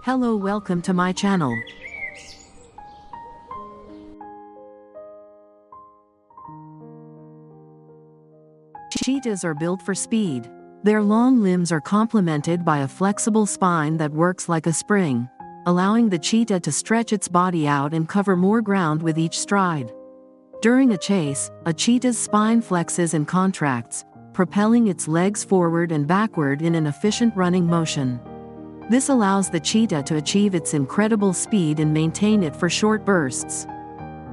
Hello, welcome to my channel. Cheetahs are built for speed. Their long limbs are complemented by a flexible spine that works like a spring, allowing the cheetah to stretch its body out and cover more ground with each stride. During a chase, a cheetah's spine flexes and contracts, propelling its legs forward and backward in an efficient running motion. This allows the cheetah to achieve its incredible speed and maintain it for short bursts.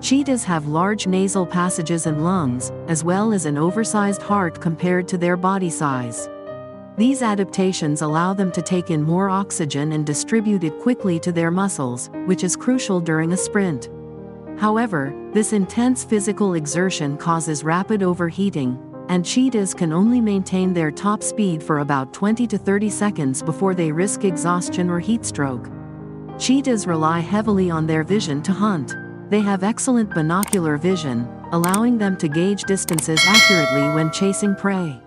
Cheetahs have large nasal passages and lungs, as well as an oversized heart compared to their body size. These adaptations allow them to take in more oxygen and distribute it quickly to their muscles, which is crucial during a sprint. However, this intense physical exertion causes rapid overheating, and cheetahs can only maintain their top speed for about 20 to 30 seconds before they risk exhaustion or heat stroke. Cheetahs rely heavily on their vision to hunt. They have excellent binocular vision, allowing them to gauge distances accurately when chasing prey.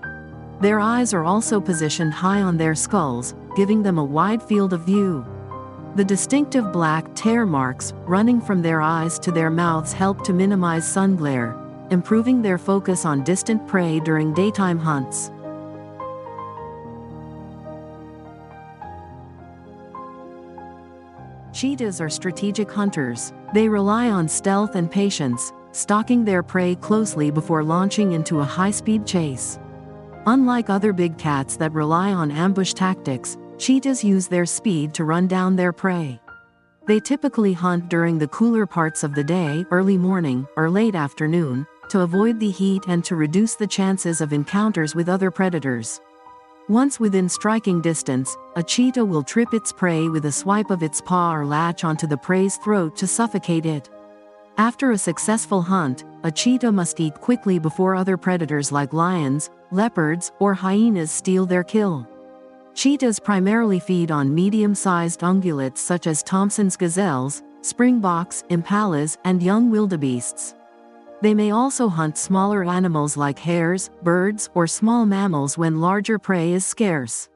Their eyes are also positioned high on their skulls, giving them a wide field of view. The distinctive black tear marks running from their eyes to their mouths help to minimize sun glare, improving their focus on distant prey during daytime hunts. Cheetahs are strategic hunters. They rely on stealth and patience, stalking their prey closely before launching into a high-speed chase. Unlike other big cats that rely on ambush tactics, cheetahs use their speed to run down their prey. They typically hunt during the cooler parts of the day, early morning, or late afternoon, to avoid the heat and to reduce the chances of encounters with other predators. Once within striking distance, a cheetah will trip its prey with a swipe of its paw or latch onto the prey's throat to suffocate it. After a successful hunt, a cheetah must eat quickly before other predators like lions, leopards, or hyenas steal their kill. Cheetahs primarily feed on medium-sized ungulates such as Thompson's gazelles, springboks, impalas, and young wildebeests. They may also hunt smaller animals like hares, birds, or small mammals when larger prey is scarce.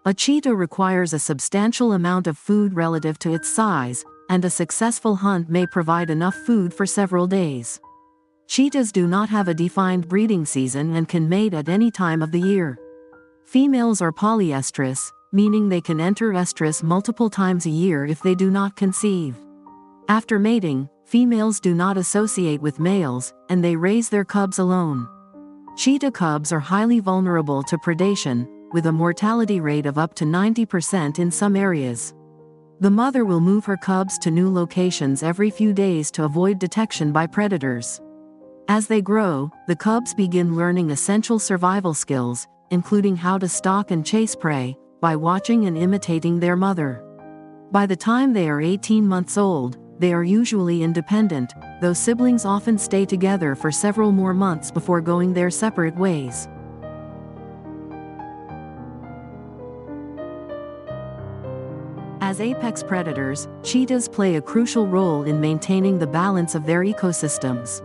A cheetah requires a substantial amount of food relative to its size, and a successful hunt may provide enough food for several days. Cheetahs do not have a defined breeding season and can mate at any time of the year. Females are polyestrous, meaning they can enter estrus multiple times a year if they do not conceive. After mating, females do not associate with males, and they raise their cubs alone. Cheetah cubs are highly vulnerable to predation, with a mortality rate of up to 90% in some areas. The mother will move her cubs to new locations every few days to avoid detection by predators. As they grow, the cubs begin learning essential survival skills, including how to stalk and chase prey, by watching and imitating their mother. By the time they are 18 months old, they are usually independent, though siblings often stay together for several more months before going their separate ways. As apex predators, cheetahs play a crucial role in maintaining the balance of their ecosystems.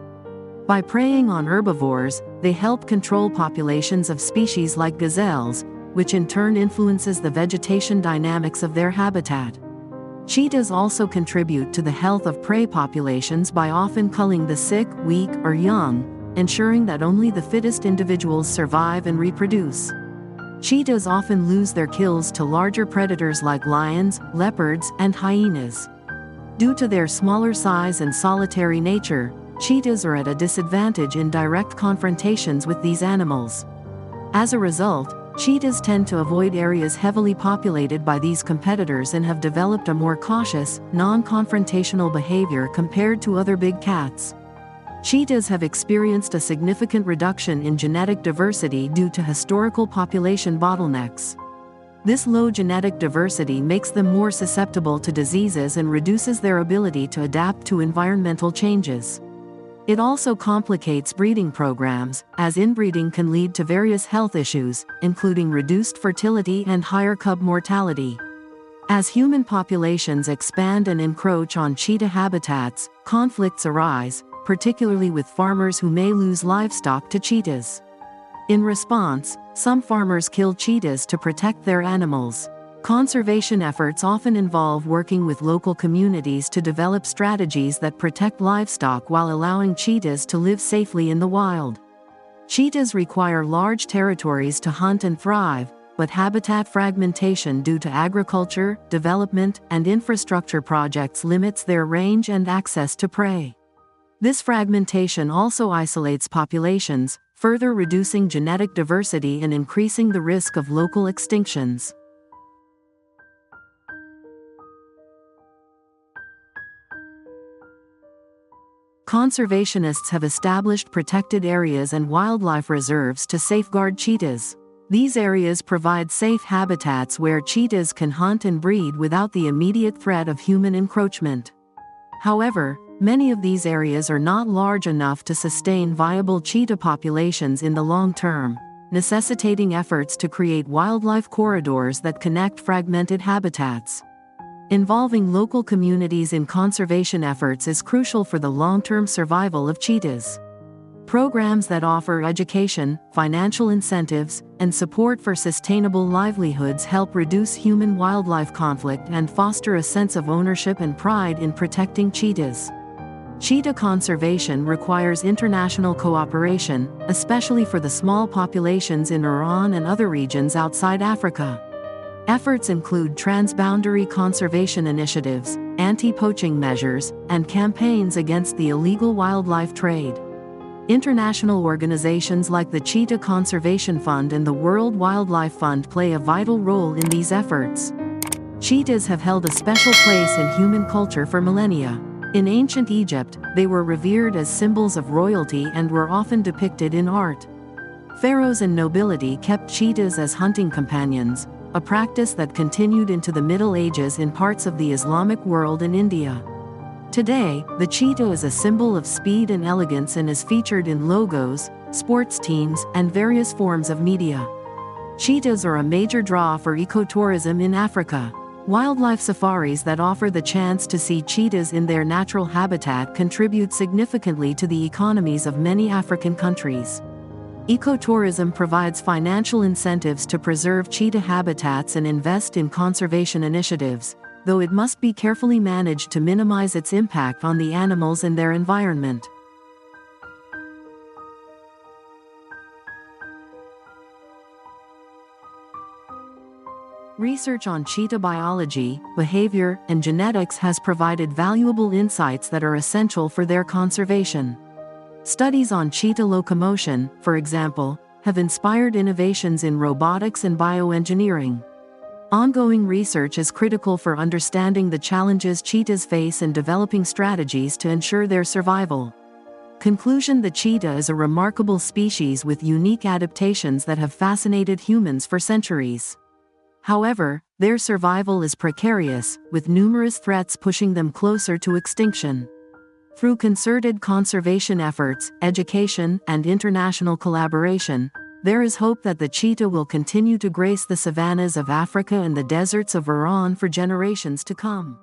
By preying on herbivores, they help control populations of species like gazelles, which in turn influences the vegetation dynamics of their habitat. Cheetahs also contribute to the health of prey populations by often culling the sick, weak, or young, ensuring that only the fittest individuals survive and reproduce. Cheetahs often lose their kills to larger predators like lions, leopards, and hyenas. Due to their smaller size and solitary nature, cheetahs are at a disadvantage in direct confrontations with these animals. As a result, cheetahs tend to avoid areas heavily populated by these competitors and have developed a more cautious, non-confrontational behavior compared to other big cats. Cheetahs have experienced a significant reduction in genetic diversity due to historical population bottlenecks. This low genetic diversity makes them more susceptible to diseases and reduces their ability to adapt to environmental changes. It also complicates breeding programs, as inbreeding can lead to various health issues, including reduced fertility and higher cub mortality. As human populations expand and encroach on cheetah habitats, conflicts arise, particularly with farmers who may lose livestock to cheetahs. In response, some farmers kill cheetahs to protect their animals. Conservation efforts often involve working with local communities to develop strategies that protect livestock while allowing cheetahs to live safely in the wild. Cheetahs require large territories to hunt and thrive, but habitat fragmentation due to agriculture, development, and infrastructure projects limits their range and access to prey. This fragmentation also isolates populations, further reducing genetic diversity and increasing the risk of local extinctions. Conservationists have established protected areas and wildlife reserves to safeguard cheetahs. These areas provide safe habitats where cheetahs can hunt and breed without the immediate threat of human encroachment. However, many of these areas are not large enough to sustain viable cheetah populations in the long term, necessitating efforts to create wildlife corridors that connect fragmented habitats. Involving local communities in conservation efforts is crucial for the long-term survival of cheetahs. Programs that offer education, financial incentives, and support for sustainable livelihoods help reduce human-wildlife conflict and foster a sense of ownership and pride in protecting cheetahs. Cheetah conservation requires international cooperation, especially for the small populations in Iran and other regions outside Africa. Efforts include transboundary conservation initiatives, anti-poaching measures, and campaigns against the illegal wildlife trade. International organizations like the Cheetah Conservation Fund and the World Wildlife Fund play a vital role in these efforts. Cheetahs have held a special place in human culture for millennia. In ancient Egypt, they were revered as symbols of royalty and were often depicted in art. Pharaohs and nobility kept cheetahs as hunting companions, a practice that continued into the Middle Ages in parts of the Islamic world and India. Today, the cheetah is a symbol of speed and elegance and is featured in logos, sports teams, and various forms of media. Cheetahs are a major draw for ecotourism in Africa. Wildlife safaris that offer the chance to see cheetahs in their natural habitat contribute significantly to the economies of many African countries. Ecotourism provides financial incentives to preserve cheetah habitats and invest in conservation initiatives, though it must be carefully managed to minimize its impact on the animals and their environment. Research on cheetah biology, behavior, and genetics has provided valuable insights that are essential for their conservation. Studies on cheetah locomotion, for example, have inspired innovations in robotics and bioengineering. Ongoing research is critical for understanding the challenges cheetahs face and developing strategies to ensure their survival. Conclusion: the cheetah is a remarkable species with unique adaptations that have fascinated humans for centuries. However, their survival is precarious, with numerous threats pushing them closer to extinction. Through concerted conservation efforts, education, and international collaboration, there is hope that the cheetah will continue to grace the savannas of Africa and the deserts of Iran for generations to come.